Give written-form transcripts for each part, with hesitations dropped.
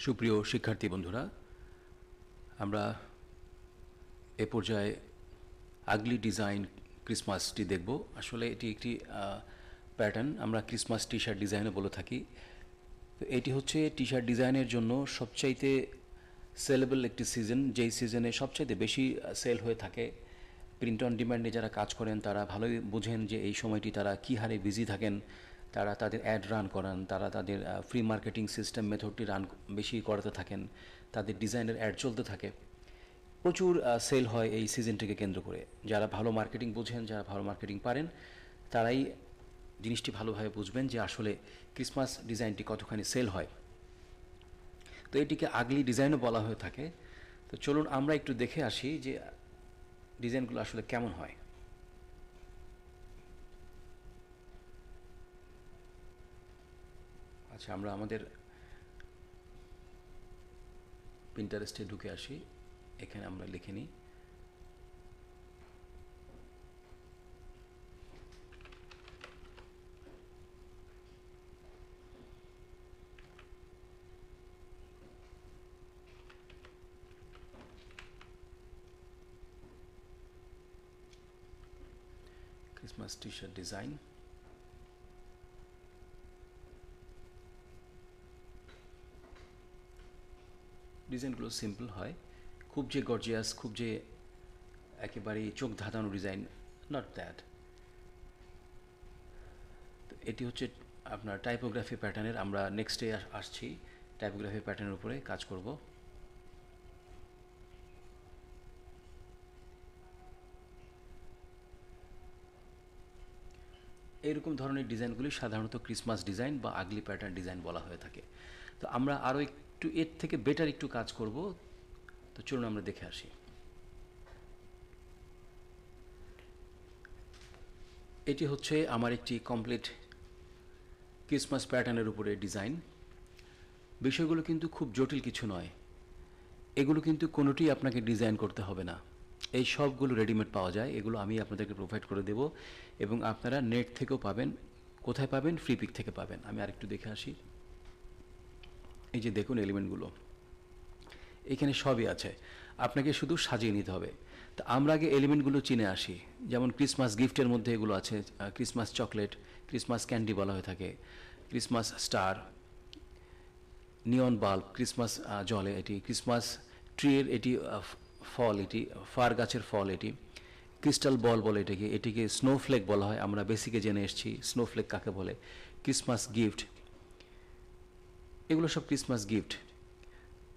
সুপ্রিয় শিক্ষার্থী বন্ধুরা, আমরা এ পর্যায়ে আগলি ডিজাইন ক্রিসমাসটি দেখব। আসলে এটি একটি প্যাটার্ন, আমরা ক্রিসমাস টি শার্ট ডিজাইনও বলে থাকি। তো এটি হচ্ছে টি শার্ট ডিজাইনের জন্য সবচাইতে সেলেবল একটি সিজন, যেই সিজনে সবচাইতে বেশি সেল হয়ে থাকে। প্রিন্ট অন ডিমান্ডে যারা কাজ করেন তারা ভালোই বোঝেন যে এই সময়টি তারা কী হারে বিজি থাকেন। তারা তাদের অ্যাড রান করান, তারা তাদের ফ্রি মার্কেটিং সিস্টেম মেথডটি রান বেশি করাতে থাকেন, তাদের ডিজাইনের অ্যাড চলতে থাকে, প্রচুর সেল হয় এই সিজনটিকে কেন্দ্র করে। যারা ভালো মার্কেটিং বোঝেন, যারা ভালো মার্কেটিং পারেন, তারাই জিনিসটি ভালোভাবে বুঝবেন যে আসলে ক্রিসমাস ডিজাইনটি কতখানি সেল হয়। তো এটিকে আগলি ডিজাইনও বলা হয়ে থাকে। তো চলুন আমরা একটু দেখে আসি যে ডিজাইনগুলো আসলে কেমন হয়। আচ্ছা, আমরা আমাদের পিন্টারেস্টে ঢুকে আসি। এখানে আমরা লিখে নিই ক্রিসমাস টি শার্ট ডিজাইন। ডিজাইনগুলো সিম্পল হয়, খুব যে গর্জিয়াস, খুব যে একেবারেই চোখ ধাঁধানো ডিজাইন, নট দ্যাট। তো এটি হচ্ছে আপনার টাইপোগ্রাফি প্যাটার্নের। আমরা নেক্সটে আসছি, টাইপোগ্রাফি প্যাটার্নের উপরে কাজ করব। এইরকম ধরনের ডিজাইনগুলি সাধারণত ক্রিসমাস ডিজাইন বা আগলি প্যাটার্ন ডিজাইন বলা হয়ে থাকে। তো আমরা আরও একটু এর থেকে বেটার একটু কাজ করব। তো চলুন আমরা দেখে আসি। এটি হচ্ছে আমার একটি কমপ্লিট ক্রিসমাস প্যাটার্নের উপরে ডিজাইন। বিষয়গুলো কিন্তু খুব জটিল কিছু নয়, এগুলো কিন্তু কোনোটি আপনাকে ডিজাইন করতে হবে না। এই সবগুলো রেডিমেড পাওয়া যায়, এগুলো আমি আপনাদেরকে প্রোভাইড করে দেব এবং আপনারা নেট থেকেও পাবেন। কোথায় পাবেন? ফ্রিপিক থেকে পাবেন। আমি আরেকটু দেখে আসি। এই যে দেখুন এলিমেন্টগুলো, এখানে সবই আছে, আপনাকে শুধু সাজিয়ে নিতে হবে। তো আমরা আগে এলিমেন্টগুলো চিনে আসি। যেমন ক্রিসমাস গিফটের মধ্যে এগুলো আছে, ক্রিসমাস চকলেট, ক্রিসমাস ক্যান্ডি বলা হয়ে থাকে, ক্রিসমাস স্টার, নিয়ন বাল্ব, ক্রিসমাস জলে, এটি ক্রিসমাস ট্রির, এটি ফল, এটি ফার গাছের ফল, এটি ক্রিস্টাল বল বলে এটাকে, এটিকে স্নোফ্লেক বলা হয়। আমরা বেসিকে জেনে এসেছি স্নোফ্লেক কাকে বলে। ক্রিসমাস গিফট, এগুলো সব ক্রিসমাস গিফট।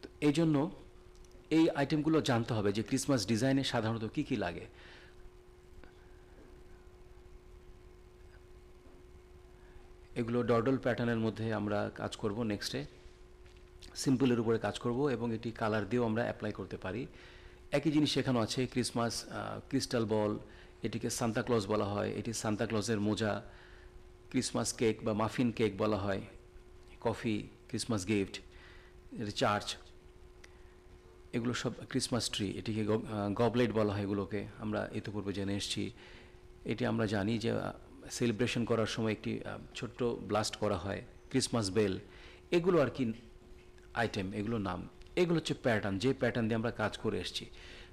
তো এই জন্য এই আইটেমগুলো জানতে হবে যে ক্রিসমাস ডিজাইনে সাধারণত কী কী লাগে। এগুলো ডডল প্যাটার্নের মধ্যে আমরা কাজ করব নেক্সটে। সিম্পলের উপরে কাজ করব এবং এটি কালার দিয়েও আমরা অ্যাপ্লাই করতে পারি। একই জিনিস শেখানো আছে। ক্রিসমাস ক্রিস্টাল বল, এটিকে সান্তাক্লজ বলা হয়, এটি সান্তাক্লজের মোজা। ক্রিসমাস কেক বা মাফিন কেক বলা হয়, কফি, ক্রিসমাস গিফট, এটি চার্চ, এগুলো সব ক্রিসমাস ট্রি, এটিকে গবলেট বলা হয়। এগুলোকে আমরা ইতিপূর্বে জেনে এসেছি। এটি আমরা জানি যে সেলিব্রেশন করার সময় একটি ছোট্ট ব্লাস্ট করা হয়। ক্রিসমাস বেল, এগুলো আর কি আইটেম, এগুলো নাম। এগুলো হচ্ছে প্যাটার্ন, যে প্যাটার্ন দিয়ে আমরা কাজ করে এসেছি।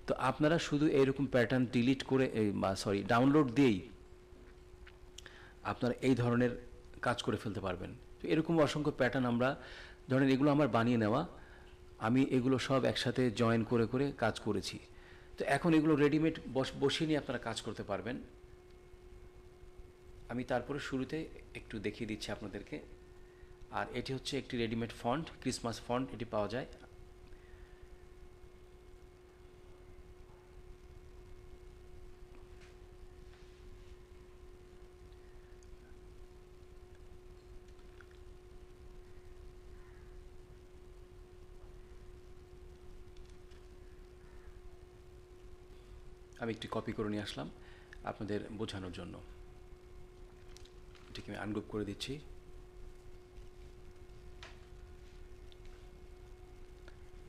তো আপনারা শুধু এইরকম প্যাটার্ন ডিলিট করে ডাউনলোড দিয়েই আপনারা এই ধরনের কাজ করে ফেলতে পারবেন। তো এরকম অসংখ্য প্যাটার্ন আমরা, ধরেন এগুলো আমার বানিয়ে নেওয়া, আমি এগুলো সব একসাথে জয়েন করে করে কাজ করেছি। তো এখন এগুলো রেডিমেড বসিয়ে নিয়ে আপনারা কাজ করতে পারবেন। আমি তারপরে শুরুতে একটু দেখিয়ে দিচ্ছি আপনাদেরকে। আর এটি হচ্ছে একটি রেডিমেড ফন্ট, ক্রিসমাস ফন্ট, এটি পাওয়া যায়। আমি একটি কপি করে নিয়ে আসলাম আপনাদের বোঝানোর জন্য। এটিকে আমি আনগ্রুপ করে দিচ্ছি।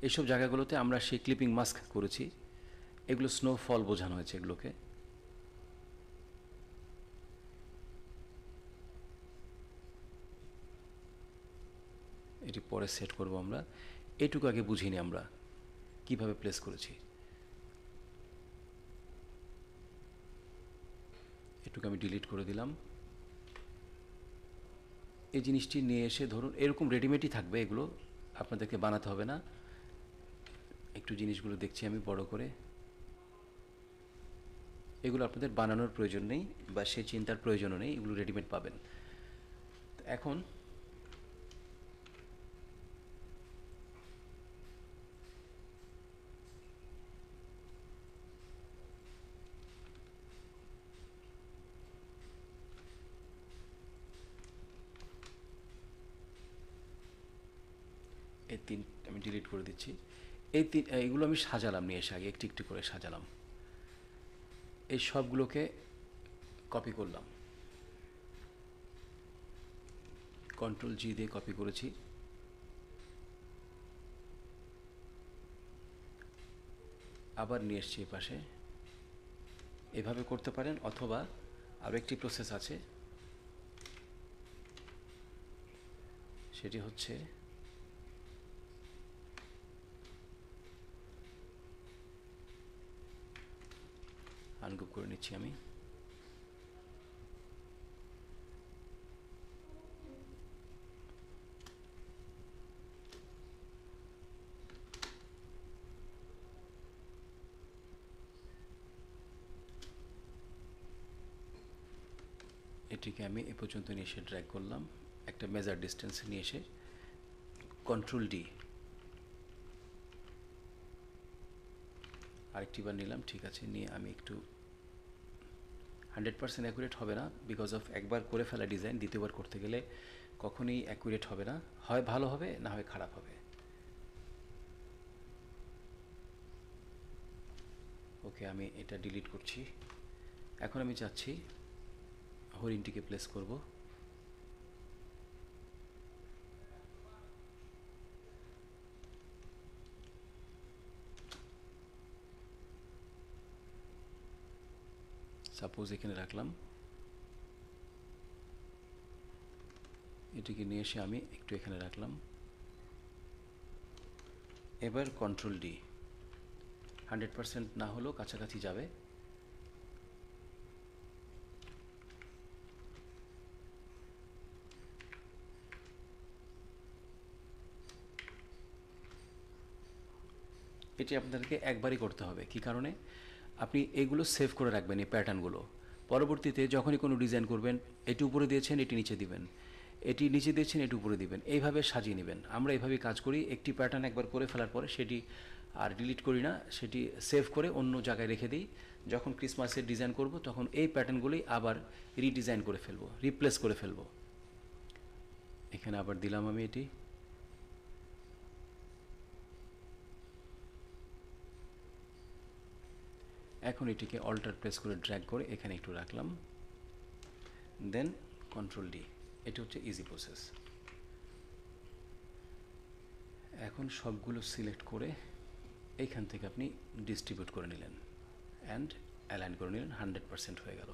এইসব জায়গাগুলোতে আমরা সেই ক্লিপিং মাস্ক করেছি, এগুলো স্নোফল বোঝানো হয়েছে এগুলোকে। এটি পরে সেট করব আমরা। এটুকু আগে বুঝিনি আমরা কিভাবে প্লেস করেছি। এটুকু আমি ডিলিট করে দিলাম। এই জিনিসটি নিয়ে এসে ধরুন এরকম রেডিমেডই থাকবে, এগুলো আপনাদেরকে বানাতে হবে না। একটু জিনিসগুলো দেখছি আমি বড় করে, এগুলো আপনাদের বানানোর প্রয়োজন নেই বা সেই চিন্তার প্রয়োজনও নেই, এগুলো রেডিমেড পাবেন। এখন এই তিন আমি ডিলিট করে দিচ্ছি। এইগুলো আমি সাজালাম, নিয়ে এসে আগে একটু একটু করে সাজালাম। এই সবগুলোকে কপি করলাম, কন্ট্রোল জি দিয়ে কপি করেছি। আবার নিয়ে এসছি এই পাশে। এভাবে করতে পারেন, অথবা আরও একটি প্রসেস আছে, সেটি হচ্ছে আনগ্রুপ করে নিচ্ছি আমি। এটিকে আমি এ পর্যন্ত নিয়ে এসে ড্র্যাগ করলাম, একটা মেজার ডিস্টেন্সে নিয়ে এসে কন্ট্রোল ডি আরেকটি বার নিলাম। ঠিক আছে, নিয়ে আমি একটু 100% অ্যাকুরেট হবে না, বিকজ অফ একবার করে ফেলা ডিজাইন দ্বিতীয়বার করতে গেলে কখনোই অ্যাকুরেট হবে না, হয় ভালো হবে না হয় খারাপ হবে। ওকে, আমি এটা ডিলিট করছি। এখন আমি চাচ্ছি হরিণটিকে প্লেস করব। সাপোজ এখানে রাখলাম, এটিকে নিয়ে এসে আমি একটু এখানে রাখলাম। এবার কন্ট্রোল ডি, 100% না হলেও কাছাকাছি যাবে। এটি আপনাদেরকে একবারই করতে হবে। কি কারণে? আপনি এগুলো সেভ করে রাখবেন, এই প্যাটার্নগুলো। পরবর্তীতে যখনই কোনো ডিজাইন করবেন, এটি উপরে দিয়েছেন এটি নিচে দিবেন, এটি নিচে দিয়েছেন এটি উপরে দিবেন, এইভাবে সাজিয়ে নেবেন। আমরা এইভাবেই কাজ করি। একটি প্যাটার্ন একবার করে ফেলার পরে সেটি আর ডিলিট করি না, সেটি সেভ করে অন্য জায়গায় রেখে দিই। যখন ক্রিসমাসের ডিজাইন করব তখন এই প্যাটার্নগুলি আবার রিডিজাইন করে ফেলবো, রিপ্লেস করে ফেলবো। এখানে আবার দিলাম আমি এটি। এখন এটিকে অল্টার প্রেস করে ড্র্যাগ করে এখানে একটু রাখলাম, দেন কন্ট্রোল ডি। এটি হচ্ছে ইজি প্রসেস। এখন সবগুলো সিলেক্ট করে এইখান থেকে আপনি ডিস্ট্রিবিউট করে নিলেন অ্যান্ড অ্যালাইন করে নিলেন, 100% হয়ে গেল।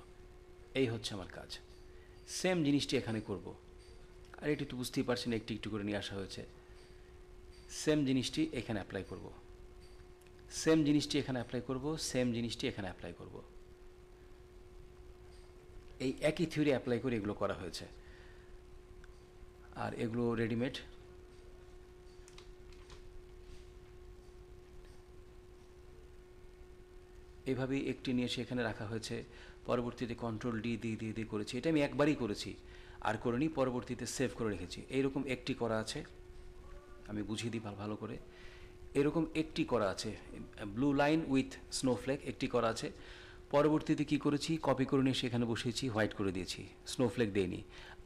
এই হচ্ছে আমার কাজ। সেম জিনিসটি এখানে করব। আর এটি তো বুঝতেই পারছেন, একটু একটু করে নিয়ে আসা হয়েছে। সেম জিনিসটি এখানে অ্যাপ্লাই করব, সেম জিনিসটি এখানে অ্যাপ্লাই করব, সেম জিনিসটি এখানে অ্যাপ্লাই করব। এই একই থিওরি অ্যাপ্লাই করে এগুলো করা হয়েছে। আর এগুলো রেডিমেড। এভাবেই একটি নিয়ে এসে এখানে রাখা হয়েছে। পরবর্তীতে কন্ট্রোল ডি দিয়ে দিয়ে দিয়ে করেছি। এটা আমি একবারই করেছি, আর করিনি, পরবর্তীতে সেভ করে রেখেছি। এইরকম একটি করা আছে, আমি বুঝিয়ে দিই ভালো করে। এরকম একটি করা আছে, ব্লু লাইন উইথ স্নোফ্লেক একটি করা আছে। পরবর্তীতে কি করেছি, কপি করে নিয়ে সেখানে বসিয়েছি, হোয়াইট করে দিয়েছি, স্নোফ্লেক দেয়নি।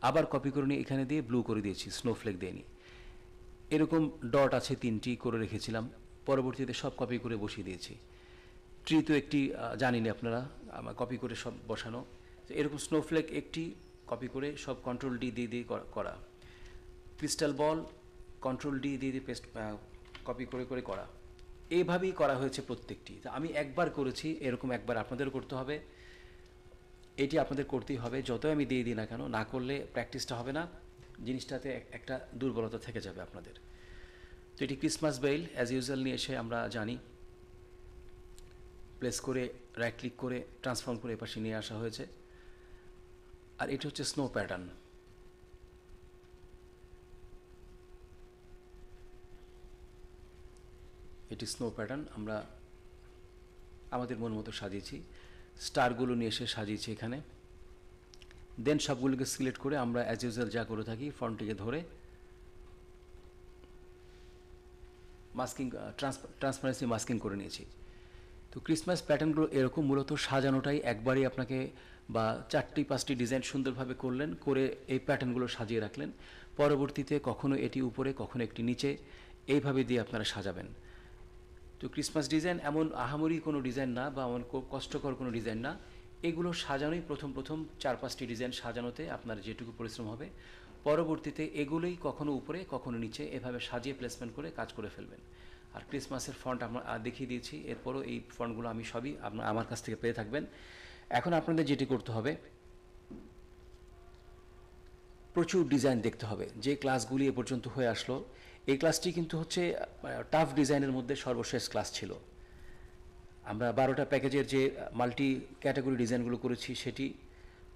আবার কপি করে নিয়ে এখানে দিয়ে ব্লু করে দিয়েছি, স্নোফ্লেক দেয়নি। এরকম ডট আছে 3টি করে রেখেছিলাম, পরবর্তীতে সব কপি করে বসিয়ে দিয়েছি। ট্রি তো একটি জানিনি আপনারা, আমার কপি করে সব বসানো। এরকম স্নোফ্লেক একটি কপি করে সব কন্ট্রোল ডি দিয়ে দিয়ে করা। ক্রিস্টাল বল কন্ট্রোল ডি দিয়ে দিয়ে পেস্ট কপি করে করে করা। এইভাবেই করা হয়েছে প্রত্যেকটি। আমি একবার করেছি, এরকম একবার আপনাদেরও করতে হবে। এটি আপনাদের করতেই হবে, যতই আমি দিয়ে দিই না কেন, না করলে প্র্যাকটিসটা হবে না, জিনিসটাতে একটা দুর্বলতা থেকে যাবে আপনাদের। তো এটি ক্রিসমাস বেল অ্যাজ ইউজুয়াল নিয়ে এসে আমরা জানি প্লেস করে রাইট ক্লিক করে ট্রান্সফর্ম করে এপাশে নিয়ে আসা হয়েছে। আর এটি হচ্ছে স্নো প্যাটার্ন। এটি স্নো প্যাটার্ন আমরা আমাদের মন মতো সাজিয়েছি, স্টারগুলো নিয়ে এসে সাজিয়েছি এখানে। দেন সবগুলোকে সিলেক্ট করে আমরা অ্যাজ ইউজুয়াল যা করে থাকি ফন্টটিকে ধরে মাস্কিং ট্রান্সপারেন্সি মাস্কিং করে নিয়েছি। তো ক্রিসমাস প্যাটার্নগুলো এরকম মূলত সাজানোটাই একবারই আপনাকে বা 4-5টি ডিজাইন সুন্দরভাবে করলেন, করে এই প্যাটার্নগুলো সাজিয়ে রাখলেন। পরবর্তীতে কখনো এটি উপরে কখনো একটি নিচে এইভাবে দিয়ে আপনারা সাজাবেন। তো ক্রিসমাস ডিজাইন এমন আহামরি কোনো ডিজাইন না বা এমন কষ্টকর কোনো ডিজাইন না। এগুলো সাজানোই প্রথম 4-5টি ডিজাইন সাজানোতে আপনার যেটুকু পরিশ্রম হবে, পরবর্তীতে এগুলোই কখনো উপরে কখনো নিচে এভাবে সাজিয়ে প্লেসমেন্ট করে কাজ করে ফেলবেন। আর ক্রিসমাসের ফন্ট আমরা দেখিয়ে দিয়েছি, এরপরও এই ফন্টগুলো আমি সবই আমার কাছ থেকে পেয়ে থাকবেন। এখন আপনাদের যেটি করতে হবে, প্রচুর ডিজাইন দেখতে হবে। যে ক্লাসগুলি এ পর্যন্ত হয়ে আসলো, এই ক্লাসটি কিন্তু হচ্ছে টাফ ডিজাইনের মধ্যে সর্বশেষ ক্লাস ছিল। আমরা 12টা প্যাকেজের যে মাল্টি ক্যাটাগরি ডিজাইনগুলো করেছি সেটি,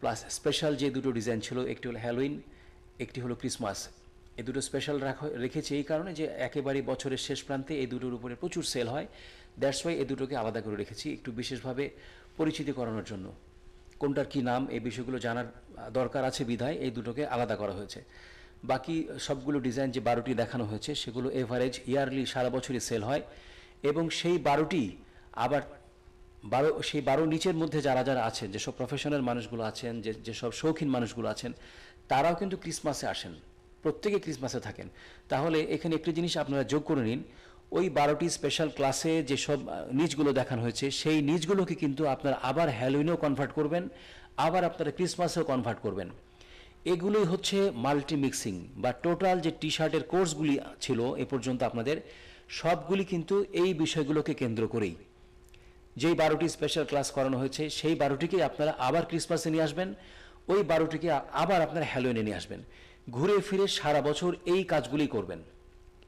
প্লাস স্পেশাল যে দুটো ডিজাইন ছিল, একটি হলো হ্যালোইন, একটি হলো ক্রিসমাস। এই দুটো স্পেশাল রেখেছি এই কারণে যে একেবারে বছরের শেষ প্রান্তে এই দুটোর উপরে প্রচুর সেল হয়। দ্যাটস ওয়াই এই দুটোকে আলাদা করে রেখেছি, একটু বিশেষভাবে পরিচিতি করানোর জন্য। কোনটার কী নাম এই বিষয়গুলো জানার দরকার আছে বিধায় এই দুটোকে আলাদা করা হয়েছে। বাকি সবগুলো ডিজাইন যে 12টি দেখানো হয়েছে সেগুলো এভারেজ ইয়ারলি সারা বছরই সেল হয়। এবং সেই 12টি আবার সেই 12 নিচের মধ্যে যারা যারা আছেন, যেসব প্রফেশনাল মানুষগুলো আছেন, যেসব শৌখিন মানুষগুলো আছেন, তারাও কিন্তু ক্রিসমাসে আসেন, প্রত্যেকে ক্রিসমাসে থাকেন। তাহলে এখানে একটি জিনিস আপনারা যোগ করে নিন, ওই 12টি স্পেশাল ক্লাসে যেসব নিচগুলো দেখানো হয়েছে সেই নিচগুলোকে কিন্তু আপনারা আবার হ্যালোইনেও কনভার্ট করবেন, আবার আপনারা ক্রিসমাসেও কনভার্ট করবেন। এগুলোই হচ্ছে মাল্টি মিক্সিং বা টোটাল যে টি শার্টের কোর্সগুলি ছিল এ পর্যন্ত আপনাদের, সবগুলি কিন্তু এই বিষয়গুলোকে কেন্দ্র করেই। যেই 12টি স্পেশাল ক্লাস করানো হয়েছে সেই 12টিকে আপনারা আবার ক্রিসমাসে নিয়ে আসবেন, ওই 12টিকে আবার আপনারা হ্যালোইনে নিয়ে আসবেন। ঘুরে ফিরে সারা বছর এই কাজগুলি করবেন।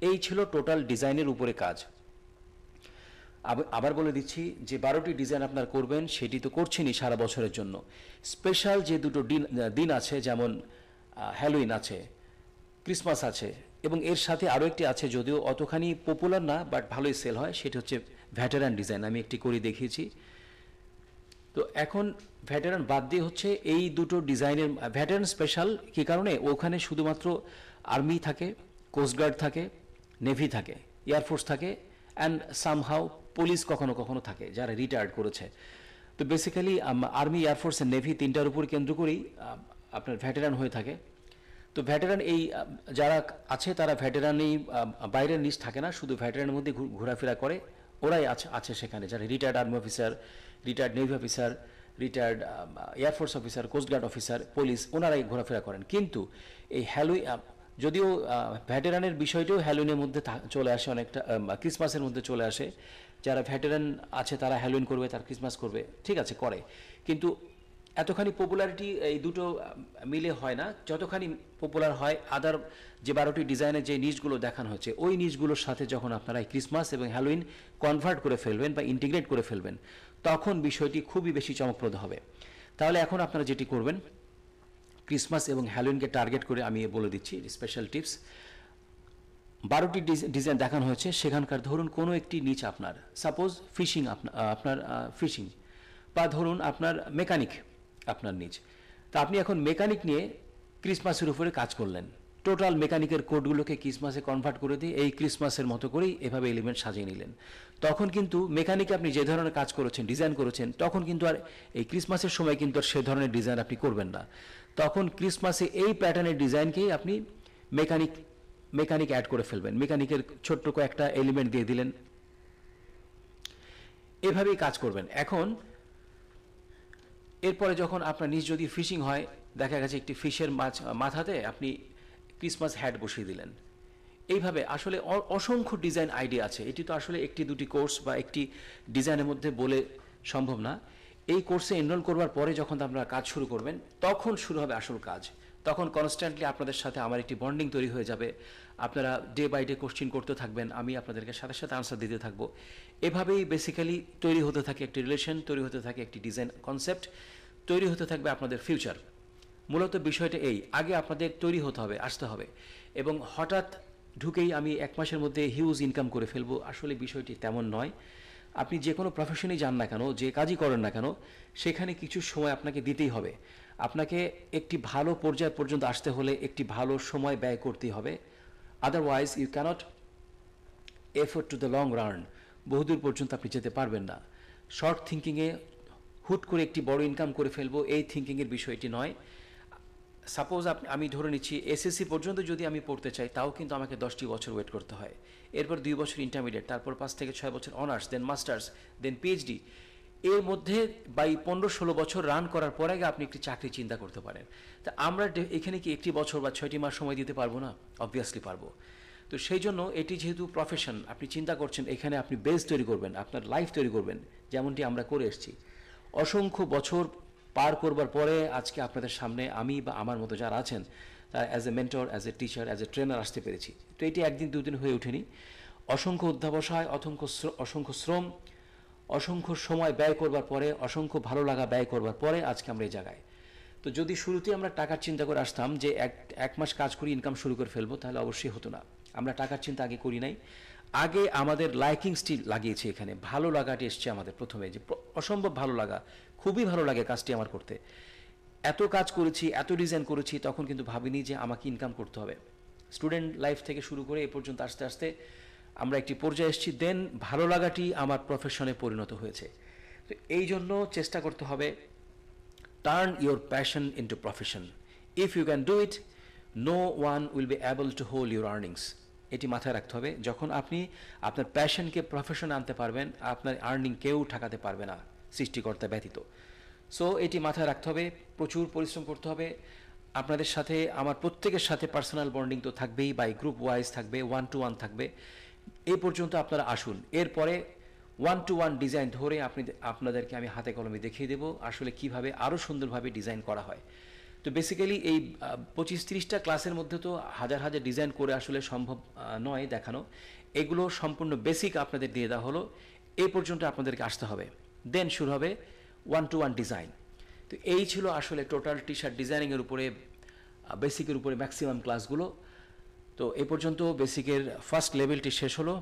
এই ছিল টোটাল ডিজাইনের উপরে কাজ। আবার বলে দিচ্ছি, যে 12টি ডিজাইন আপনারা করবেন সেটি তো করছেনই সারা বছরের জন্য। স্পেশাল যে দুটো দিন আছে, যেমন হ্যালোইন আছে, ক্রিসমাস আছে, এবং এর সাথে আরও একটি আছে, যদিও অতখানি পপুলার না বাট ভালোই সেল হয়, সেটি হচ্ছে ভেটেরান ডিজাইন। আমি একটি করে দেখিয়েছি। তো এখন ভেটেরান বাদ দিয়ে হচ্ছে এই দুটো ডিজাইনের ভেটেরান স্পেশাল কী কারণে, ওখানে শুধুমাত্র আর্মি থাকে, কোস্টগার্ড থাকে, নেভি থাকে, এয়ারফোর্স থাকে, অ্যান্ড সামহাউ পুলিশ কখনো কখনো থাকে যারা রিটায়ার্ড করেছে। তো basically army, air force and navy তিনটার উপর কেন্দ্র করেই আপনার ভেটেরান হয়ে থাকে। তো ভেটেরান এই যারা আছে তারা ভেটেরানই, বাইরের নিচ থাকে না, শুধু ভেটেরানের মধ্যে ঘোরাফেরা করে, ওরাই আছে সেখানে, যারা retired army officer, retired navy officer, retired air force officer, coast guard officer, police, ওনারাই ঘোরাফেরা করেন। কিন্তু এই যদিও ভেটেরানের বিষয়টাও হ্যালোইনের মধ্যে চলে আসে, অনেকটা ক্রিসমাসের মধ্যে চলে আসে। যারা ভেটেরান আছে তারা হ্যালোইন করবে, তারা ক্রিসমাস করবে, ঠিক আছে, করে। কিন্তু এতখানি পপুলারিটি এই দুটো মিলে হয় না, যতখানি পপুলার হয় আদার যে 12টি ডিজাইনের যে নিচগুলো দেখানো হচ্ছে, ওই নিচগুলোর সাথে যখন আপনারা এই ক্রিসমাস এবং হ্যালোইন কনভার্ট করে ফেলবেন বা ইন্টিগ্রেট করে ফেলবেন, তখন বিষয়টি খুবই বেশি চমকপ্রদ হবে। তাহলে এখন আপনারা যেটি করবেন, ক্রিসমাস এবং হ্যালোইনকে টার্গেট করে আমি বলে দিচ্ছি স্পেশাল টিপস। 12টি ডিজাইন দেখানো হয়েছে, সেখানকার ধরুন কোনো একটি নিচ আপনার, সাপোজ ফিশিং, আপনার ফিশিং, বা ধরুন আপনার মেকানিক আপনার নিচ। তা আপনি এখন মেকানিক নিয়ে ক্রিসমাসের উপরে কাজ করলেন, টোটাল মেকানিকের কোডগুলোকে ক্রিসমাসে কনভার্ট করে দিয়ে এই ক্রিসমাসের মতো করেই এভাবে এলিমেন্ট সাজিয়ে নিলেন। তখন কিন্তু মেকানিকে আপনি যে ধরনের কাজ করেছেন, ডিজাইন করেছেন, তখন কিন্তু আর এই ক্রিসমাসের সময় কিন্তু আর সে ধরনের ডিজাইন আপনি করবেন না। তখন ক্রিসমাসে এই প্যাটার্নের ডিজাইনকেই আপনি মেকানিক অ্যাড করে ফেলবেন, মেকানিকের ছোট্ট কয়েকটা এলিমেন্ট দিয়ে দিলেন, এভাবেই কাজ করবেন। এখন এরপরে যখন আপনার নিজ যদি ফিশিং হয়, দেখা গেছে একটি ফিশের মাথাতে আপনি ক্রিসমাস হ্যাট বসিয়ে দিলেন। এইভাবে আসলে অসংখ্য ডিজাইন আইডিয়া আছে। এটি তো আসলে একটি দুটি কোর্স বা একটি ডিজাইনের মধ্যে বলে সম্ভব না। এই কোর্সে এনরোল করবার পরে যখন আপনারা কাজ শুরু করবেন, তখন শুরু হবে আসল কাজ। তখন কনস্ট্যান্টলি আপনাদের সাথে আমার একটি বন্ডিং তৈরি হয়ে যাবে। আপনারা ডে বাই ডে কোশ্চেন করতে থাকবেন, আমি আপনাদেরকে সাথে সাথে আনসার দিতে থাকবো। এভাবেই বেসিক্যালি তৈরি হতে থাকে একটি রিলেশন, তৈরি হতে থাকে একটি ডিজাইন কনসেপ্ট, তৈরি হতে থাকবে আপনাদের ফিউচার। মূলত বিষয়টা এই, আগে আপনাদের তৈরি হতে হবে, আসতে হবে, এবং হঠাৎ ঢুকেই আমি 1 মাসের মধ্যে হিউজ ইনকাম করে ফেলবো, আসলে বিষয়টি তেমন নয়। আপনি যে কোনো প্রফেশনেই যান না কেন, যে কাজই করেন না কেন, সেখানে কিছু সময় আপনাকে দিতেই হবে। আপনাকে একটি ভালো পর্যায় পর্যন্ত আসতে হলে একটি ভালো সময় ব্যয় করতেই হবে। Otherwise you cannot afford to the long run, বহুদূর পর্যন্ত আপনি যেতে পারবেন না। শর্ট থিঙ্কিংয়ে হুট করে একটি বড় ইনকাম করে ফেলবো, এই থিঙ্কিংয়ের বিষয়টি নয়। সাপোজ আমি ধরে নিচ্ছি এসএসসি পর্যন্ত যদি আমি পড়তে চাই, তাও কিন্তু আমাকে 10টি বছর ওয়েট করতে হয়। এরপর 2 বছর ইন্টারমিডিয়েট, তারপর 5 থেকে 6 বছর অনার্স, দেন মাস্টার্স, দেন পিএইচডি। এর মধ্যে বাই 15-16 বছর রান করার পরে আপনি একটি চাকরি চিন্তা করতে পারেন। তা আমরা এখানে কি 1টি বছর বা 6টি মাস সময় দিতে পারবো না? অবভিয়াসলি পারবো। তো সেই জন্য এটি যেহেতু প্রফেশন, আপনি চিন্তা করছেন এখানে আপনি বেস তৈরি করবেন, আপনার লাইফ তৈরি করবেন, যেমনটি আমরা করে এসেছি। অসংখ্য বছর পার করবার পরে আজকে আপনাদের সামনে আমি বা আমার মতো যারা আছেন, তারা as a mentor, as a teacher, as a trainer আসতে পেরেছি। তো এটি একদিন দুদিন হয়ে ওঠেনি, অসংখ্য অধ্যাবসায়, অসংখ্য শ্রম, অসংখ্য সময় ব্যয় করবার পরে, অসংখ্য ভালো লাগা ব্যয় করবার পরে আজকে আমরা এই জায়গায়। তো যদি শুরুতেই আমরা টাকার চিন্তা করে আসতাম যে এক মাস কাজ করি ইনকাম শুরু করে ফেলবো, তাহলে অবশ্যই হতো না। আমরা টাকার চিন্তা আগে করি নাই, আগে আমাদের লাইকিংসটি লাগিয়েছি এখানে, ভালো লাগাটি এসছে আমাদের প্রথমে, যে অসম্ভব ভালো লাগা, খুবই ভালো লাগে কাজটি আমার করতে। এত কাজ করেছি, এত ডিজাইন করেছি, তখন কিন্তু ভাবিনি যে আমাকে ইনকাম করতে হবে। স্টুডেন্ট লাইফ থেকে শুরু করে এ পর্যন্ত আস্তে আস্তে আমরা একটি পর্যায়ে এসেছি, দেন ভালো লাগাটি আমার প্রফেশনে পরিণত হয়েছে। তো এই জন্য চেষ্টা করতে হবে turn your passion into profession. If you can do it, no one will be able to hold your earnings. এটি মাথায় রাখতে হবে। যখন আপনি আপনার প্যাশনকে প্রফেশনে আনতে পারবেন, আপনার আর্নিং কেউ ঠেকাতে পারবে না, সৃষ্টিকর্তা ব্যতীত। সো এটি মাথায় রাখতে হবে, প্রচুর পরিশ্রম করতে হবে। আপনাদের সাথে আমার প্রত্যেকের সাথে পার্সোনাল বন্ডিং তো থাকবেই, বাই গ্রুপ ওয়াইজ থাকবে, 1-to-1 থাকবে। এই পর্যন্ত আপনারা আসুন, এরপরে 1-to-1 ডিজাইন ধরে আপনাদেরকে আমি হাতে কলমে দেখিয়ে দেবো আসলে কিভাবে আরও সুন্দরভাবে ডিজাইন করা হয়। তো বেসিক্যালি এই 25-30টা ক্লাসের মধ্যে তো হাজার হাজার ডিজাইন করে আসলে সম্ভব নয় দেখানো। এগুলো সম্পূর্ণ বেসিক আপনাদের দিয়ে দেওয়া হলো, এই পর্যন্ত আপনাদেরকে আসতে হবে, দেন শুরু হবে 1-to-1 ডিজাইন। তো এই ছিল আসলে টোটাল টি শার্ট ডিজাইনিংয়ের উপরে, বেসিকের উপরে ম্যাক্সিমাম ক্লাসগুলো। তো এই পর্যন্ত বেসিকের ফার্স্ট লেভেলটি শেষ হলো।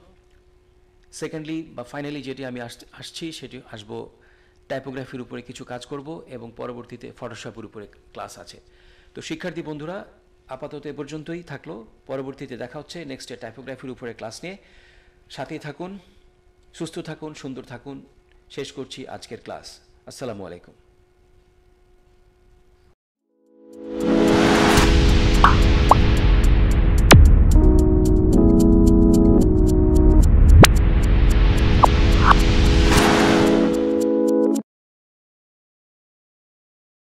সেকেন্ডলি বা ফাইনালি যেটি আমি আসছি সেটি আসবো টাইপোগ্রাফির উপরে কিছু কাজ করব, এবং পরবর্তীতে ফটোশপের উপরে ক্লাস আছে। তো শিক্ষার্থী বন্ধুরা, আপাতত এ পর্যন্তই থাকলো, পরবর্তীতে দেখা হচ্ছে নেক্সটে টাইপোগ্রাফির উপরে ক্লাস নিয়ে। সাথেই থাকুন, সুস্থ থাকুন, সুন্দর থাকুন। শেষ করছি আজকের ক্লাস। আসসালামু আলাইকুম।